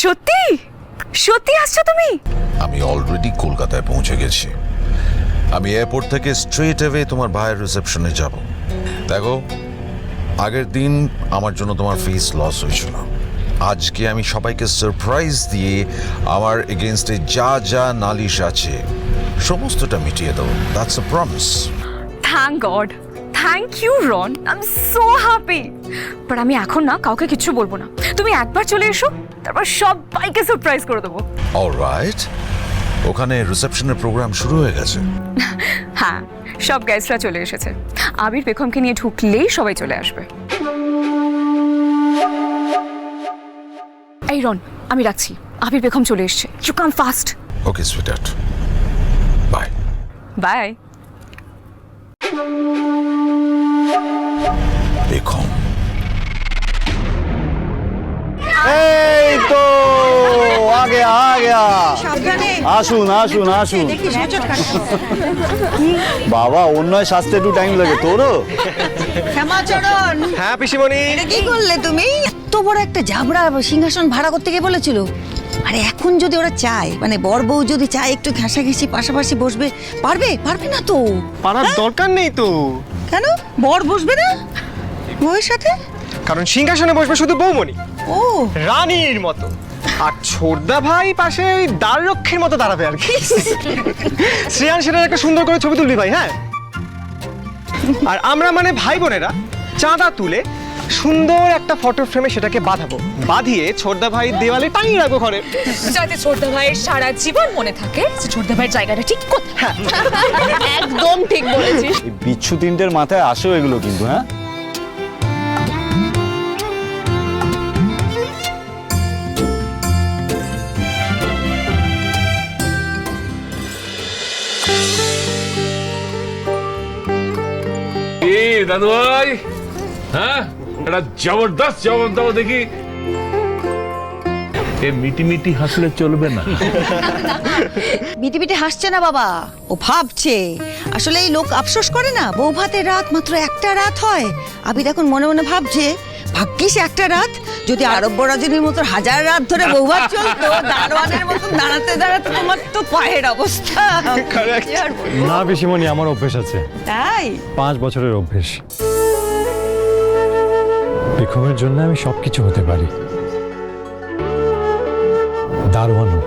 সত্যি সত্যি আসছো তুমি? আমি অলরেডি কলকাতায় পৌঁছে গেছি। আমি এয়ারপোর্ট থেকে স্ট্রেট অ্যাওয়ে তোমার ভাইয়ের রিসেপশনে যাব। দেখো, আগের দিন আমার জন্য তোমার ফিস লস হয়েছিল। আজকে আমি সবাইকে সারপ্রাইজ দিয়ে আমার এগেনস্টে যা যা নালিশ আছে সমস্তটা মিটিয়ে দেবো। That's a promise. Thank God, thank you Ron, I am so happy. But আমি এখন না কাউকে কিচ্ছু বলবো না। তুমি একবার চলে এসো, তারপর সবাইকে সারপ্রাইজ করে দেবো। অলরাইট। ওখানে রিসেপশনের প্রোগ্রাম শুরু হয়ে গেছে? হ্যাঁ, সব গেস্টরা চলে এসেছে। আবির পেখমকে নিয়ে ঢুকলেই সবাই চলে আসবে। এই রন, আমি রাখছি। আবির পেখম চলে এসেছে। You come fast. Okay sweetheart, bye. Bye. বেগম, এই তো आ गया আসুন আসুন আসুন। বাবা অন্য সাজতে একটু টাইম লাগে তোরও? শ্যামাচরণ, হ্যাঁ পিসিমণি। এটা কি করলে তুমি? এত বড় একটা ঝাবড়া সিংহাসন ভাড়া করতে গিয়ে বলেছিল। আরে এখন যদি ওরা চায়, মানে বর বউ যদি চায় একটু ঘেঁষাঘেঁষি পাশাপাশি বসবে, পারবে? পারবে না তো। পারার দরকার নেই তো। কেন বর বসবে না বউয়ের সাথে? কারণ সিংহাসনে বসবে শুধু বৌমণি, ও রানীর মতো। আর ছোটদা ভাই পাশে ওই দ্বাররক্ষীর মতো দাঁড়াবে আর কি। শ্রেয়ান সেটার একটা সুন্দর করে ছবি তুলবি ভাই। হ্যাঁ, আর আমরা মানে ভাই বোনেরা চাঁদা তুলে সুন্দর একটা ফটো ফ্রেমে সেটাকে বাঁধাবো। বাঁধিয়ে ছোটদা ভাই দেওয়ালে টাঙিয়ে রাখবো ঘরে, যাতে ছোটদা ভাইয়ের সারা জীবন মনে থাকে যে ছোটদা ভাইয়ের জায়গাটা ঠিক কোথায়। একদম ঠিক বলেছিস। এই বিচ্ছু তিনটের মাথায় আসেও এগুলো কিন্তু। হ্যাঁ, দাদু ভাই, হ্যাঁ এটা জবরদস্ত জবাব দাও দেখি। এ মিটি মিটি হাসলে চলবে না। বিটি বিটি হাসছে না বাবা, ও ভাবছে। আসলে এই লোক আফসোস করে না, বউ ভাতের রাত মাত্র একটা রাত হয়। আবির এখন মনে মনে ভাবছে, ভাগ্যিস একটা রাত, যদি আরব রজনীর মতো হাজার রাত ধরে বউ ভাত চলতো, দারোয়ানের মতো দাঁড়াতে দাঁড়াতে তোমার তো পায়ের অবস্থা। কি আর বলবো? না পিসিমণি, আমার অভ্যেস আছে। তাই 5 বছরের অভ্যেস। পেখমের জন্য আমি সবকিছু হতে পারি, দারোয়ানও।